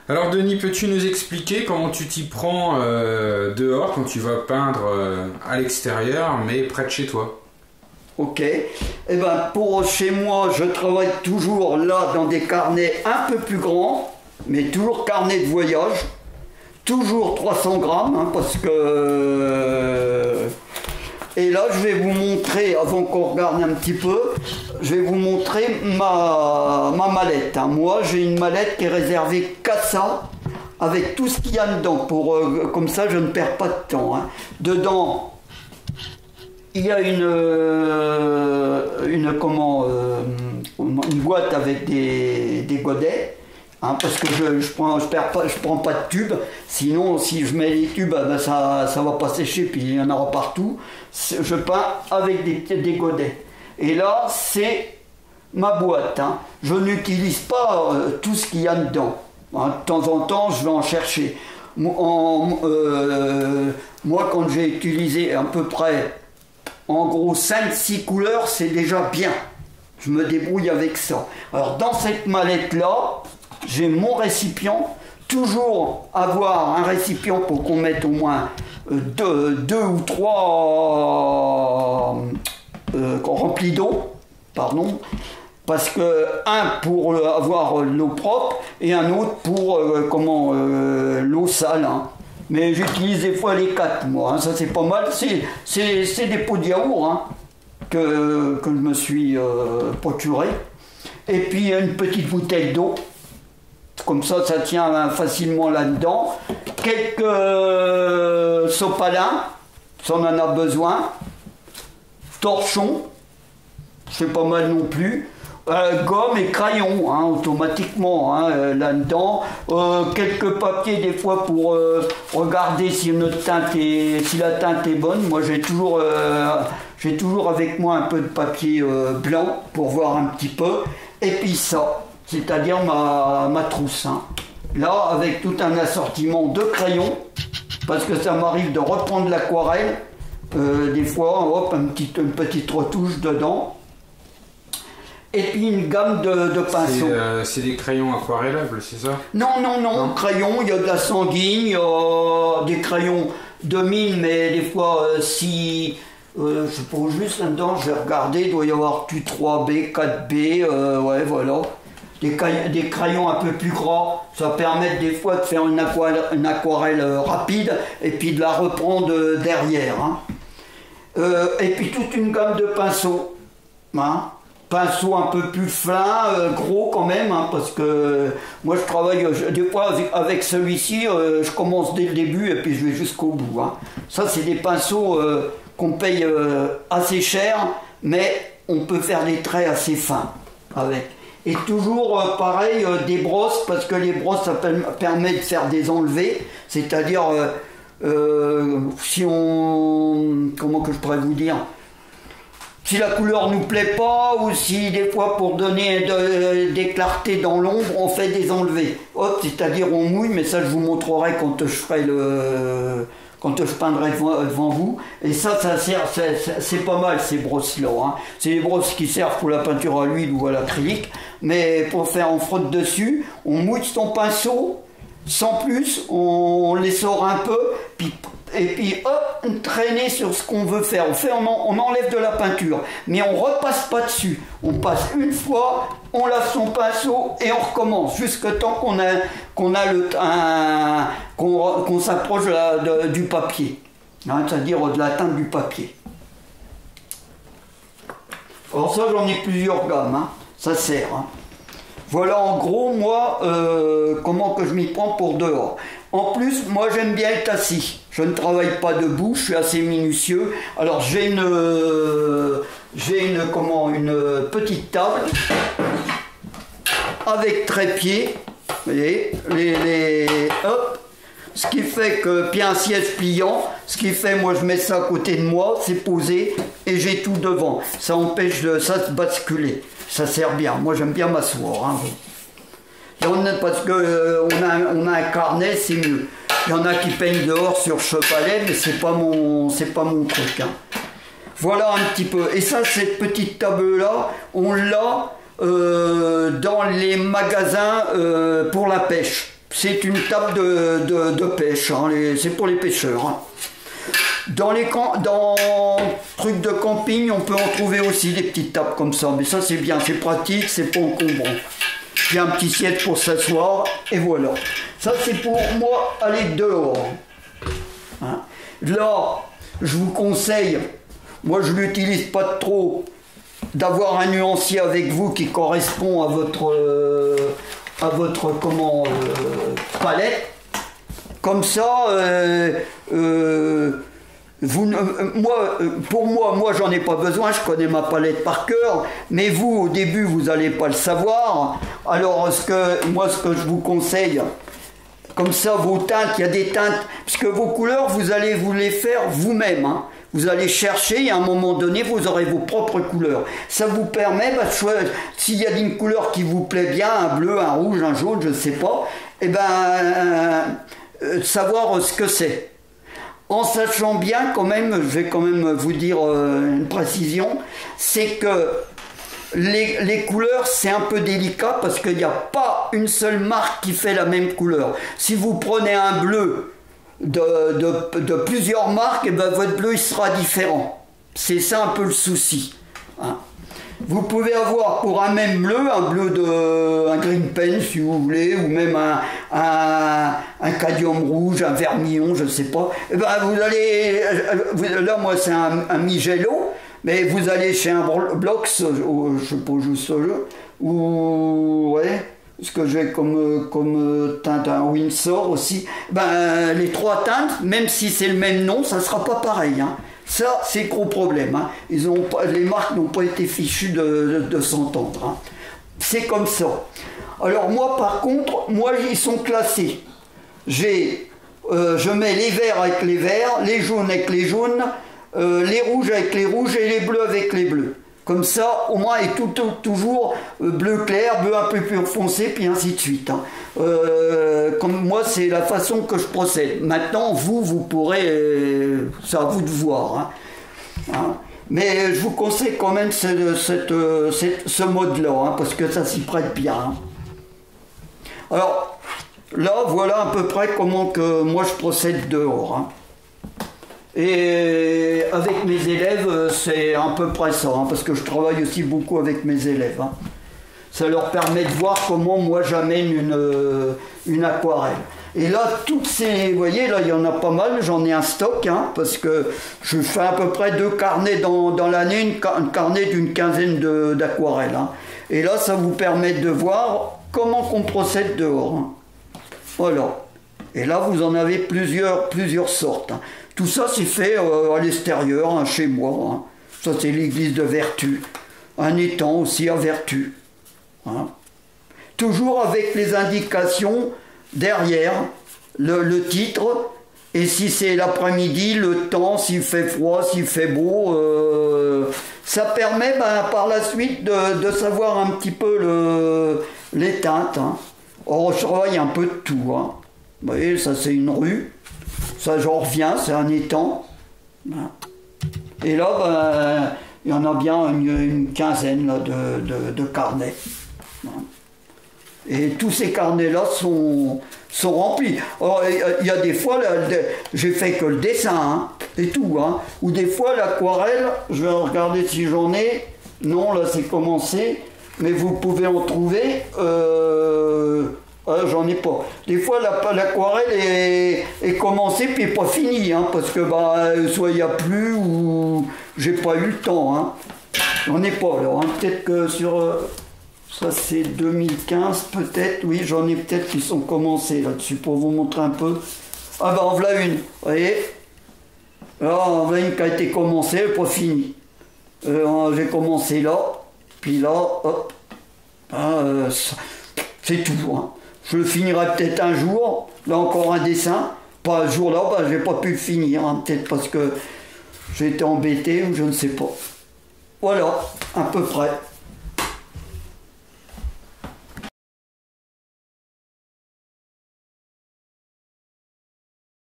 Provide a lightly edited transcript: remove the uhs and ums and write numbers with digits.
Alors Denis, peux-tu nous expliquer comment tu t'y prends dehors quand tu vas peindre à l'extérieur, mais près de chez toi? Ok. Eh ben, pour chez moi, je travaille toujours là dans des carnets un peu plus grands, mais toujours carnet de voyage. Toujours 300 grammes, hein, parce que... Et là, je vais vous montrer, avant qu'on regarde un petit peu, je vais vous montrer ma mallette. Hein. Moi, j'ai une mallette qui est réservée qu'à ça, avec tout ce qu'il y a dedans, pour, comme ça, je ne perds pas de temps. Hein. Dedans, il y a une boîte avec des godets. Hein, parce que je prends pas de tube, sinon si je mets les tubes, ben ça va pas sécher, puis il y en aura partout. Je peins avec des godets. Et là, c'est ma boîte. Hein. Je n'utilise pas tout ce qu'il y a dedans. Hein, de temps en temps, je vais en chercher. Moi, quand j'ai utilisé à peu près, en gros, 5-6 couleurs, c'est déjà bien. Je me débrouille avec ça. Alors, dans cette mallette-là, j'ai mon récipient, toujours avoir un récipient pour qu'on mette au moins deux ou trois remplis d'eau, pardon, parce que un pour avoir l'eau propre et un autre pour l'eau sale. Hein. Mais j'utilise des fois les quatre, moi, hein, ça c'est pas mal, c'est des pots de yaourt hein, que je me suis procuré, et puis une petite bouteille d'eau. Comme ça tient facilement là-dedans. Quelques sopalins, ça on en a besoin. Torchons, c'est pas mal non plus. Gomme et crayon, hein, automatiquement, hein, là-dedans. Quelques papiers des fois pour regarder si la teinte est bonne. Moi j'ai toujours avec moi un peu de papier blanc pour voir un petit peu. Et puis ça. C'est-à-dire ma trousse. Hein. Là, avec tout un assortiment de crayons, parce que ça m'arrive de reprendre l'aquarelle, des fois, hop, une petite retouche dedans, et puis une gamme de pinceaux. C'est des crayons aquarellables, c'est ça? Non, crayons, il y a de la sanguine, il y a des crayons de mine, mais des fois, si... je sais pas, juste là-dedans, je vais regarder, il doit y avoir du 3B, 4B, ouais, voilà. Des crayons un peu plus gras, ça permet des fois de faire une aquarelle rapide et puis de la reprendre derrière. Hein. Et puis toute une gamme de pinceaux. Hein. Pinceaux un peu plus fins, gros quand même, hein, parce que moi je travaille des fois avec celui-ci, je commence dès le début et puis je vais jusqu'au bout. Hein. Ça c'est des pinceaux qu'on paye assez cher, mais on peut faire des traits assez fins avec. Et toujours pareil, des brosses, parce que les brosses ça permet de faire des enlevés, c'est-à-dire si on... comment que je pourrais vous dire, si la couleur nous plaît pas, ou si des fois pour donner des clartés dans l'ombre, on fait des enlevés. Hop, c'est-à-dire on mouille, mais ça je vous montrerai quand je ferai quand je peindrai devant vous. Et ça sert, c'est pas mal ces brosses-là. Hein. C'est des brosses qui servent pour la peinture à l'huile ou à l'acrylique. Mais pour faire, on frotte dessus, on mouille son pinceau, sans plus, on les sort un peu, et puis hop, traîner sur ce qu'on veut faire. On enlève de la peinture, mais on repasse pas dessus. On passe une fois, on lave son pinceau et on recommence jusqu'à temps qu'on s'approche du papier, hein, c'est-à-dire de la teinte du papier. Alors ça, j'en ai plusieurs gammes, hein, ça sert. Hein. Voilà en gros, moi, comment que je m'y prends pour dehors. En plus, moi j'aime bien être assis. Je ne travaille pas debout, je suis assez minutieux. Alors j'ai une petite table avec trépied. Vous voyez, hop. Ce qui fait que, puis un siège pliant, ce qui fait, moi je mets ça à côté de moi, c'est posé, et j'ai tout devant. Ça empêche ça de basculer. Ça sert bien. Moi j'aime bien m'asseoir. Hein. Parce qu'on a un carnet, c'est mieux. Il y en a qui peignent dehors sur chevalet, mais c'est pas mon truc. Hein. Voilà un petit peu. Et ça, cette petite table-là, on l'a dans les magasins pour la pêche. c'est une table de pêche, hein, c'est pour les pêcheurs. Hein. Dans trucs de camping, on peut en trouver aussi des petites tables comme ça, mais ça c'est bien, c'est pratique, c'est pas encombrant. Il y a un petit siège pour s'asseoir, et voilà. Ça c'est pour moi aller dehors. Hein. Là, je vous conseille, moi je l'utilise pas trop, d'avoir un nuancier avec vous qui correspond à votre palette. Comme ça, pour moi, j'en ai pas besoin, je connais ma palette par cœur, mais vous, au début, vous n'allez pas le savoir. Alors, ce que je vous conseille, comme ça, vos teintes, il y a des teintes, puisque vos couleurs, vous allez vous les faire vous-même. Hein. Vous allez chercher et à un moment donné, vous aurez vos propres couleurs. Ça vous permet, s'il y a une couleur qui vous plaît bien, un bleu, un rouge, un jaune, je ne sais pas, et savoir ce que c'est. En sachant bien quand même, je vais quand même vous dire une précision, c'est que les couleurs, c'est un peu délicat parce qu'il n'y a pas une seule marque qui fait la même couleur. Si vous prenez un bleu de plusieurs marques, et votre bleu il sera différent. C'est ça un peu le souci. Hein. Vous pouvez avoir pour un même bleu, un green pen si vous voulez, ou même un cadmium rouge, un vermillon, je ne sais pas. Et vous allez, là moi c'est un Migello, mais vous allez chez un Blox, je ne sais pas juste ce jeu, ou ouais. Ce que j'ai comme teinte un Windsor aussi, les trois teintes, même si c'est le même nom, ça ne sera pas pareil. Hein. Ça, c'est gros problème. Hein. Les marques n'ont pas été fichues de s'entendre. Hein. C'est comme ça. Alors moi, par contre, ils sont classés. Je mets les verts avec les verts, les jaunes avec les jaunes, les rouges avec les rouges et les bleus avec les bleus. Comme ça, au moins, et toujours bleu clair, bleu un peu plus foncé, puis ainsi de suite. Hein. Comme moi, c'est la façon que je procède. Maintenant, vous pourrez, c'est à vous de voir. Hein. Hein. Mais je vous conseille quand même ce mode-là, hein, parce que ça s'y prête bien. Hein. Alors, là, voilà à peu près comment que moi je procède dehors. Hein. Et avec mes élèves, c'est à peu près ça, hein, parce que je travaille aussi beaucoup avec mes élèves. Hein. Ça leur permet de voir comment moi j'amène une aquarelle. Et là, vous voyez, là il y en a pas mal, j'en ai un stock, hein, parce que je fais à peu près 2 carnets dans l'année, un carnet d'une quinzaine d'aquarelles. Hein. Et là, ça vous permet de voir comment qu'on procède dehors. Hein. Voilà. Et là, vous en avez plusieurs sortes. Hein. Tout ça, c'est fait à l'extérieur, hein, chez moi. Hein. Ça, c'est l'église de Vertu. Un étang aussi à Vertu. Hein. Toujours avec les indications derrière, le titre, et si c'est l'après-midi, le temps, s'il fait froid, s'il fait beau. Ça permet par la suite de savoir un petit peu les teintes. Hein. On travaille un peu de tout. Hein. Vous voyez, ça c'est une rue. Ça, j'en reviens, c'est un étang. Et là, il y en a bien une quinzaine là, de carnets. Et tous ces carnets-là sont remplis. Alors, il y a des fois, j'ai fait que le dessin, hein, et tout. Hein, ou des fois, l'aquarelle, je vais regarder si j'en ai. Non, là, c'est commencé. Mais vous pouvez en trouver. J'en ai pas. Des fois, l'aquarelle est commencée puis pas finie, hein, parce que soit il n'y a plus ou j'ai pas eu le temps. Hein. J'en ai pas alors. Hein. Peut-être que sur ça c'est 2015, peut-être. Oui, j'en ai peut-être qui sont commencés là-dessus pour vous montrer un peu. Ah en voilà une. Vous voyez. Là, en voilà une qui a été commencée, elle n'est pas finie. J'ai commencé là, puis là, hop. C'est tout. Hein. Je le finirai peut-être un jour, là encore un dessin, pas un jour là, j'ai pas pu le finir, hein, peut-être parce que j'ai été embêté ou je ne sais pas. Voilà, à peu près.